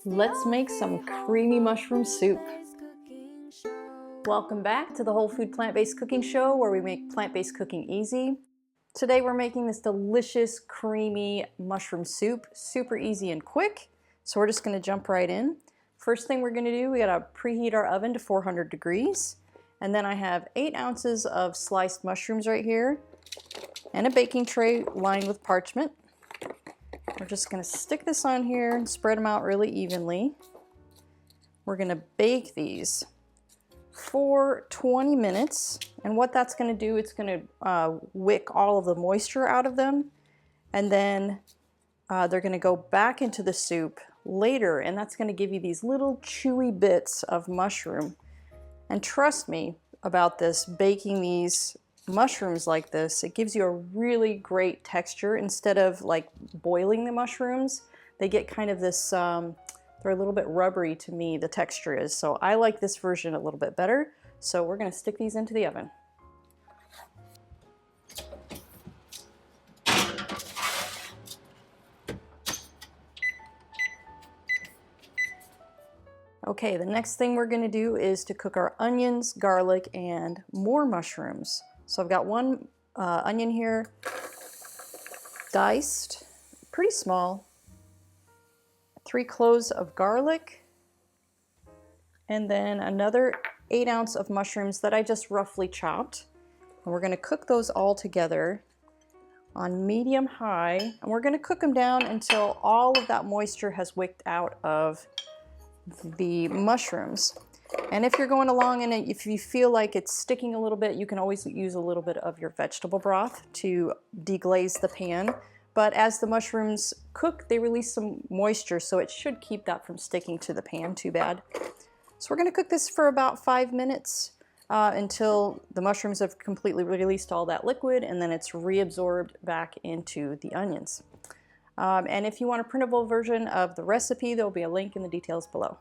Let's make some creamy mushroom soup. Welcome back to the Whole Food Plant-Based Cooking Show, where we make plant-based cooking easy. Today we're making this delicious creamy mushroom soup, super easy and quick. So we're just going to jump right in. First thing we're going to do, we got to preheat our oven to 400 degrees. And then I have 8 ounces of sliced mushrooms right here and a baking tray lined with parchment. We're just going to stick this on here and spread them out really evenly. We're going to bake these for 20 minutes. And what that's going to do, it's going to wick all of the moisture out of them. And then they're going to go back into the soup later. And that's going to give you these little chewy bits of mushroom. And trust me about this, baking these mushrooms like this, it gives you a really great texture. Instead of like boiling the mushrooms, they get kind of this, they're a little bit rubbery to me, the texture is. So I like this version a little bit better. So we're going to stick these into the oven. Okay, the next thing we're going to do is to cook our onions, garlic, and more mushrooms. So I've got one onion here, diced, pretty small, 3 cloves of garlic, and then another 8 ounces of mushrooms that I just roughly chopped. And we're going to cook those all together on medium high, and we're going to cook them down until all of that moisture has wicked out of the mushrooms. And if you're going along and if you feel like it's sticking a little bit, you can always use a little bit of your vegetable broth to deglaze the pan. But as the mushrooms cook, they release some moisture, so it should keep that from sticking to the pan too bad. So we're going to cook this for about 5 minutes until the mushrooms have completely released all that liquid, and then it's reabsorbed back into the onions. And if you want a printable version of the recipe, there'll be a link in the details below.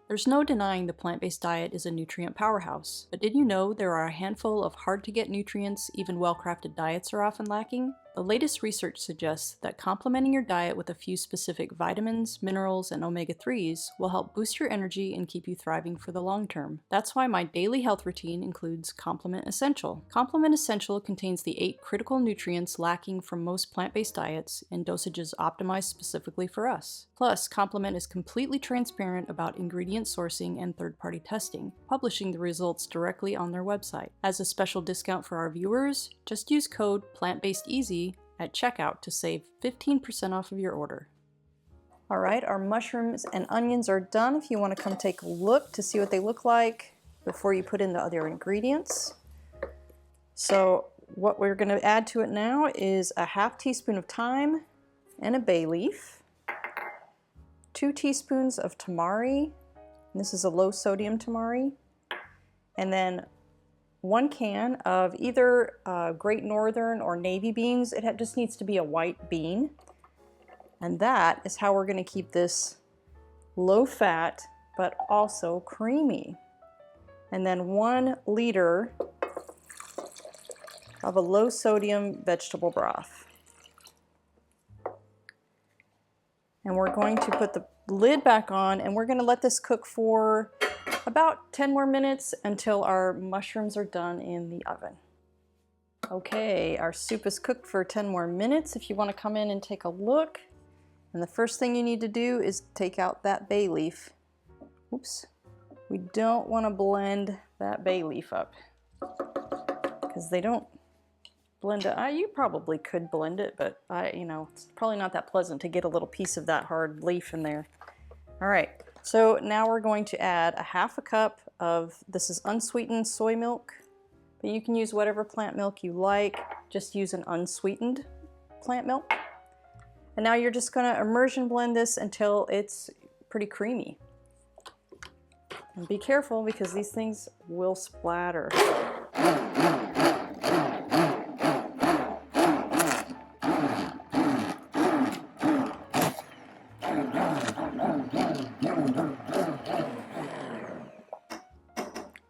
There's no denying the plant-based diet is a nutrient powerhouse, but did you know there are a handful of hard-to-get nutrients even well-crafted diets are often lacking? The latest research suggests that complementing your diet with a few specific vitamins, minerals, and omega-3s will help boost your energy and keep you thriving for the long term. That's why my daily health routine includes Complement Essential. Complement Essential contains the 8 critical nutrients lacking from most plant-based diets in dosages optimized specifically for us. Plus, Complement is completely transparent about ingredient sourcing and third-party testing, publishing the results directly on their website. As a special discount for our viewers, just use code PLANTBASEDEASY at checkout to save 15% off of your order. All right, our mushrooms and onions are done. If you want to come take a look to see what they look like before you put in the other ingredients. So what we're going to add to it now is a ½ teaspoon of thyme and a bay leaf, 2 teaspoons of tamari. This is a low sodium tamari, and then 1 can of either Great Northern or navy beans. It just needs to be a white bean. And that is how we're going to keep this low fat, but also creamy. And then 1 liter of a low sodium vegetable broth. And we're going to put the lid back on, and we're going to let this cook for about 10 more minutes until our mushrooms are done in the oven. Okay, our soup is cooked for 10 more minutes. If you want to come in and take a look, and the first thing you need to do is take out that bay leaf. Oops. We don't want to blend that bay leaf up because they don't blend it. You probably could blend it, but it's probably not that pleasant to get a little piece of that hard leaf in there. All right. So now we're going to add a ½ cup of, this is unsweetened soy milk, but you can use whatever plant milk you like. Just use an unsweetened plant milk. And now you're just going to immersion blend this until it's pretty creamy. And be careful because these things will splatter.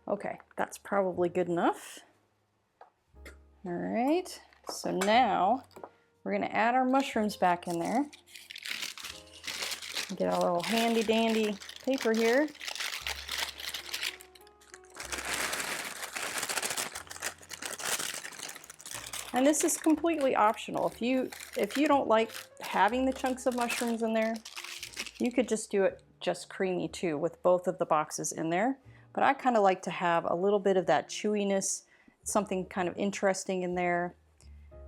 Okay, that's probably good enough. All right, so now we're going to add our mushrooms back in there. Get a little handy dandy paper here. And this is completely optional. If you don't like having the chunks of mushrooms in there, you could just do it just creamy too with both of the boxes in there. But I kind of like to have a little bit of that chewiness, something kind of interesting in there.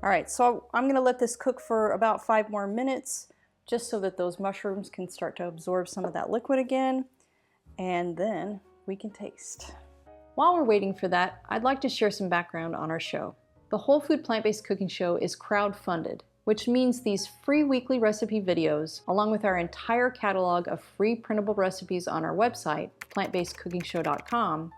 All right, so I'm gonna let this cook for about 5 more minutes just so that those mushrooms can start to absorb some of that liquid again, and then we can taste. While we're waiting for that, I'd like to share some background on our show. The Whole Food Plant-Based Cooking Show is crowd-funded, which means these free weekly recipe videos, along with our entire catalog of free printable recipes on our website, plantbasedcookingshow.com,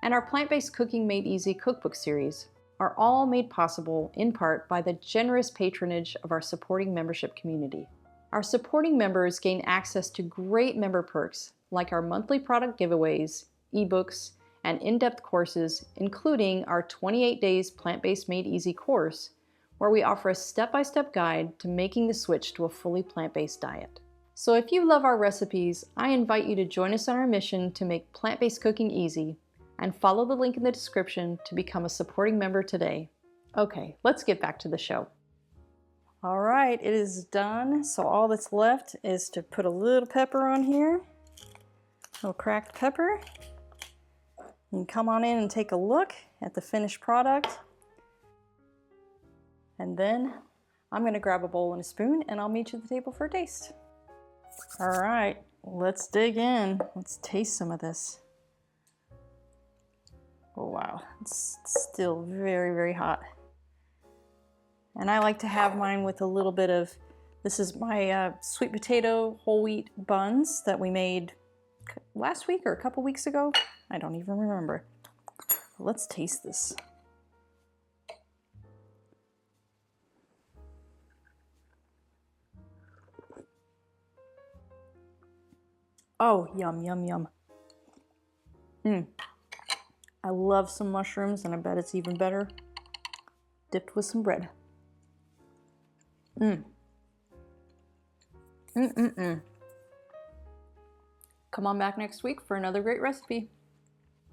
and our Plant-Based Cooking Made Easy cookbook series, are all made possible in part by the generous patronage of our supporting membership community. Our supporting members gain access to great member perks like our monthly product giveaways, ebooks, and in-depth courses, including our 28 Days Plant-Based Made Easy course, where we offer a step-by-step guide to making the switch to a fully plant-based diet. So if you love our recipes, I invite you to join us on our mission to make plant-based cooking easy, and follow the link in the description to become a supporting member today. Okay, let's get back to the show. All right, it is done. So all that's left is to put a little pepper on here, a little cracked pepper. You can come on in and take a look at the finished product. And then I'm gonna grab a bowl and a spoon and I'll meet you at the table for a taste. All right, let's dig in. Let's taste some of this. Oh wow, it's still very, very hot. And I like to have mine with a little bit of, this is my sweet potato whole wheat buns that we made last week or a couple weeks ago. I don't even remember. Let's taste this. Oh, yum, yum, yum. I love some mushrooms, and I bet it's even better dipped with some bread. Come on back next week for another great recipe.